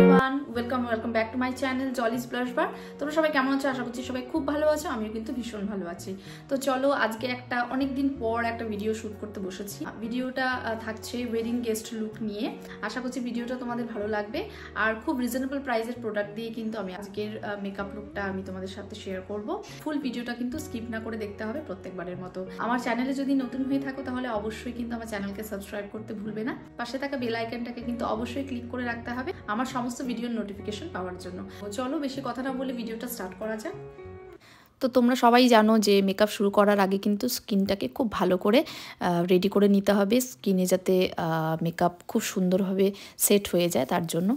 Everyone, welcome back to my channel Jolly's blush bar. তোমরা সবাই কেমন আছো? আশা করছি সবাই খুব ভালো আছো। আমিও কিন্তু ভীষণ ভালো আছি। তো চলো আজকে একটা অনেকদিন পর একটা ভিডিও শুট করতে বসেছি। ভিডিওটা থাকছে ওয়েডিং গেস্ট লুক নিয়ে। আশা করছি ভিডিওটা তোমাদের ভালো লাগবে। আর খুব রিজনেবল প্রাইসের প্রোডাক্ট দিয়ে কিন্তু আমি আজকের মেকআপ লুকটা আমি তোমাদের সাথে শেয়ার করব। ফুল ভিডিওটা কিন্তু স্কিপ না করে দেখতে হবে প্রত্যেকবারের মতো। আমার চ্যানেলে যদি নতুন হয়ে থাকো তাহলে অবশ্যই কিন্তু আমার চ্যানেলকে সাবস্ক্রাইব করতে ভুলবে না। পাশে থাকা বেল আইকনটাকে কিন্তু অবশ্যই ক্লিক করে রাখতে হবে আমার সমস্ত ভিডিওর নোটিফিকেশন পাওয়ার জন্য। চলো বেশি কথা না বলে ভিডিওটা স্টার্ট করা যাক। তো তোমরা সবাই জানো যে মেকআপ শুরু করার আগে কিন্তু স্কিনটাকে খুব ভালো করে রেডি করে নিতে হবে, স্কিনে যাতে মেকআপ খুব সুন্দরভাবে সেট হয়ে যায় তার জন্য।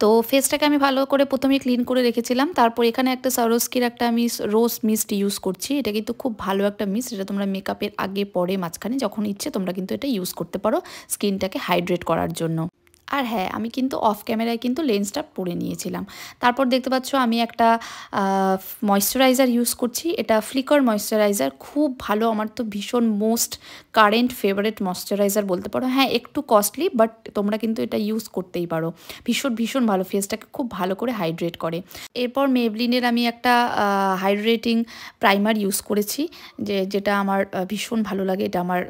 তো ফেসটাকে আমি ভালো করে প্রথমে ক্লিন করে রেখেছিলাম। তারপর এখানে একটা সারোস্কির একটা আমি রোজ মিস্ট ইউজ করছি। এটা কিন্তু খুব ভালো একটা মিস্ট, এটা তোমরা মেকআপের আগে পরে মাঝখানে যখন ইচ্ছে তোমরা কিন্তু এটা ইউজ করতে পারো স্কিনটাকে হাইড্রেট করার জন্য। আর হ্যাঁ, আমি কিন্তু অফ ক্যামেরায় কিন্তু লেন্সটা পরে নিয়েছিলাম। তারপর দেখতে পাচ্ছ আমি একটা ময়শ্চারাইজার ইউজ করছি। এটা ফ্লিকার ময়শ্চারাইজার, খুব ভালো, আমার তো ভীষণ মোস্ট কারেন্ট ফেভারিট ময়শ্চারাইজার বলতে পারো। হ্যাঁ, একটু কস্টলি, বাট তোমরা কিন্তু এটা ইউজ করতেই পারো। ভীষণ ভালো, ফেসটাকে খুব ভালো করে হাইড্রেট করে। এরপর মেবলিনের আমি একটা হাইড্রেটিং প্রাইমার ইউজ করেছি, যেটা আমার ভীষণ ভালো লাগে। এটা আমার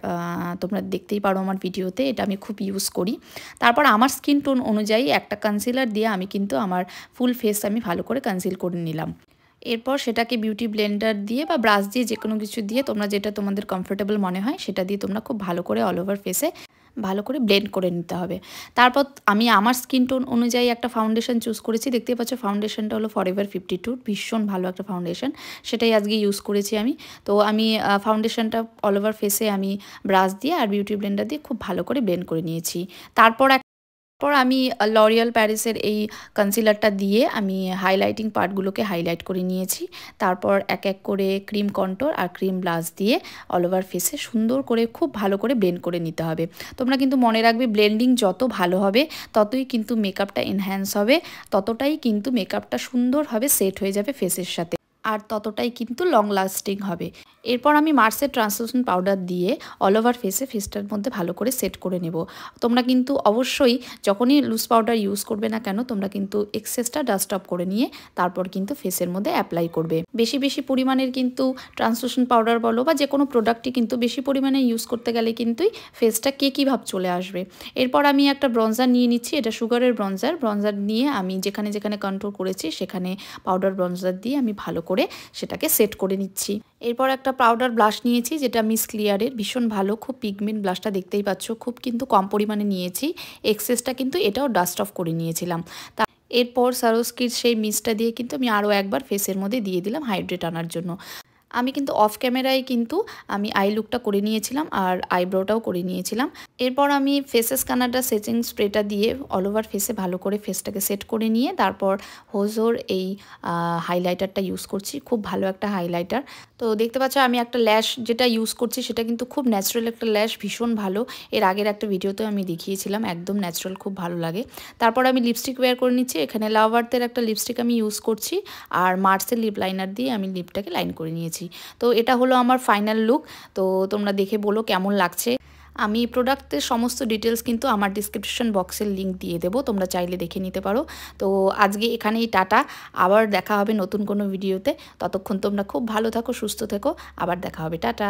তোমরা দেখতেই পারো আমার ভিডিওতে, এটা আমি খুব ইউজ করি। তারপর আমার স্কিন টোন অনুযায়ী একটা কনসিলার দিয়ে আমি কিন্তু আমার ফুল ফেস আমি ভালো করে কনসিল করে নিলাম। এরপর সেটাকে বিউটি ব্লেন্ডার দিয়ে বা ব্রাশ দিয়ে যে কোনো কিছু দিয়ে তোমরা যেটা তোমাদের কমফোর্টেবল মনে হয় সেটা দিয়ে তোমরা খুব ভালো করে অল ওভার ফেসে ভালো করে ব্লেন্ড করে নিতে হবে। তারপর আমি আমার স্কিন টোন অনুযায়ী একটা ফাউন্ডেশন চুজ করেছি। দেখতেই পাচ্ছ ফাউন্ডেশনটা হলো ফরএভার 52, ভীষণ ভালো একটা ফাউন্ডেশন, সেটাই আজকে ইউজ করেছি আমি। তো আমি ফাউন্ডেশনটা অল ওভার ফেসে আমি ব্রাশ দিয়ে আর বিউটি ব্লেন্ডার দিয়ে খুব ভালো করে ব্লেন্ড করে নিয়েছি। তারপর আমি লরিয়াল প্যারিসের এই কনসিলারটা দিয়ে আমি হাইলাইটিং পার্টগুলোকে হাইলাইট করে নিয়েছি। তারপর এক এক করে ক্রিম কন্ট্যুর আর ক্রিম ব্লাশ দিয়ে অল ওভার ফেসে সুন্দর করে খুব ভালো করে ব্লেন্ড করে নিতে হবে। তোমরা কিন্তু মনে রাখবে, ব্লেন্ডিং যত ভালো হবে ততই কিন্তু মেকআপটা এনহ্যান্স হবে, ততটাই কিন্তু মেকআপটা সুন্দরভাবে সেট হয়ে যাবে ফেসের সাথে, আর ততটাই কিন্তু লং লাস্টিং হবে। এরপর আমি মার্সের ট্রান্সলুসেন্ট পাউডার দিয়ে অল ওভার ফেসটার মধ্যে ভালো করে সেট করে নেব। তোমরা কিন্তু অবশ্যই যখনই লুজ পাউডার ইউজ করবে না কেন তোমরা কিন্তু এক্সেসটা ডাস্ট অফ করে নিয়ে তারপর কিন্তু ফেসের মধ্যে অ্যাপ্লাই করবে। বেশি পরিমাণের কিন্তু ট্রান্সলুসেন্ট পাউডার বলো বা যে কোনো প্রোডাক্টই কিন্তু বেশি পরিমাণে ইউজ করতে গেলে কিন্তু ফেসটা কেকি ভাব চলে আসবে। এরপর আমি একটা ব্রঞ্জার নিয়ে নিচ্ছি, এটা সুগারের ব্রঞ্জার নিয়ে আমি যেখানে কন্ট্রোল করেছি সেখানে পাউডার ব্রঞ্জার দিয়ে আমি ভালো করে সেটাকে সেট করে নিচ্ছি। এরপর একটা পাউডার ব্লাশ নিয়েছি, যেটা মিস ক্লিয়ারের, ভীষণ ভালো, খুব পিগমেন্ট ব্লাশটা দেখতেই পাচ্ছ, খুব কিন্তু কম পরিমাণে নিয়েছি। এক্সেসটা কিন্তু এটাও ডাস্ট অফ করে নিয়েছিলাম। এরপর সারোস্কির সেই মিসটা দিয়ে কিন্তু আমি আরও একবার ফেসের মধ্যে দিয়ে দিলাম হাইড্রেট আনার জন্য। আমি কিন্তু অফ ক্যামেরায় কিন্তু আমি আই লুকটা করে নিয়েছিলাম আর আইব্রোটাও করে নিয়েছিলাম। এরপর আমি ফেসেস কানাডা সেটিং স্প্রেটা দিয়ে অল ওভার ফেসে ভালো করে ফেসটাকে সেট করে নিয়ে তারপর হোজোর এই হাইলাইটারটা ইউজ করছি, খুব ভালো একটা হাইলাইটার। তো দেখতে পাচ্ছ আমি একটা ল্যাশ যেটা ইউজ করছি সেটা কিন্তু খুব ন্যাচারাল একটা ল্যাশ, ভীষণ ভালো। এর আগের একটা ভিডিওতেও আমি দেখিয়েছিলাম, একদম ন্যাচারাল, খুব ভালো লাগে। তারপর আমি লিপস্টিক ওয়্যার করে নিচ্ছি, এখানে লাভ আর্থের একটা লিপস্টিক আমি ইউজ করছি আর মার্সের লিপ লাইনার দিয়ে আমি লিপটাকে লাইন করে নিয়েছি। তো এটা হলো আমার ফাইনাল লুক। তো তোমরা দেখে বলো কেমন লাগছে। আমি প্রোডাক্টের সমস্ত ডিটেলস কিন্তু আমার ডিসক্রিপশন বক্সের লিঙ্ক দিয়ে দেবো, তোমরা চাইলে দেখে নিতে পারো। তো আজকে এখানেই টাটা, আবার দেখা হবে নতুন কোনো ভিডিওতে। ততক্ষণ তোমরা খুব ভালো থাকো, সুস্থ থেকো, আবার দেখা হবে, টাটা।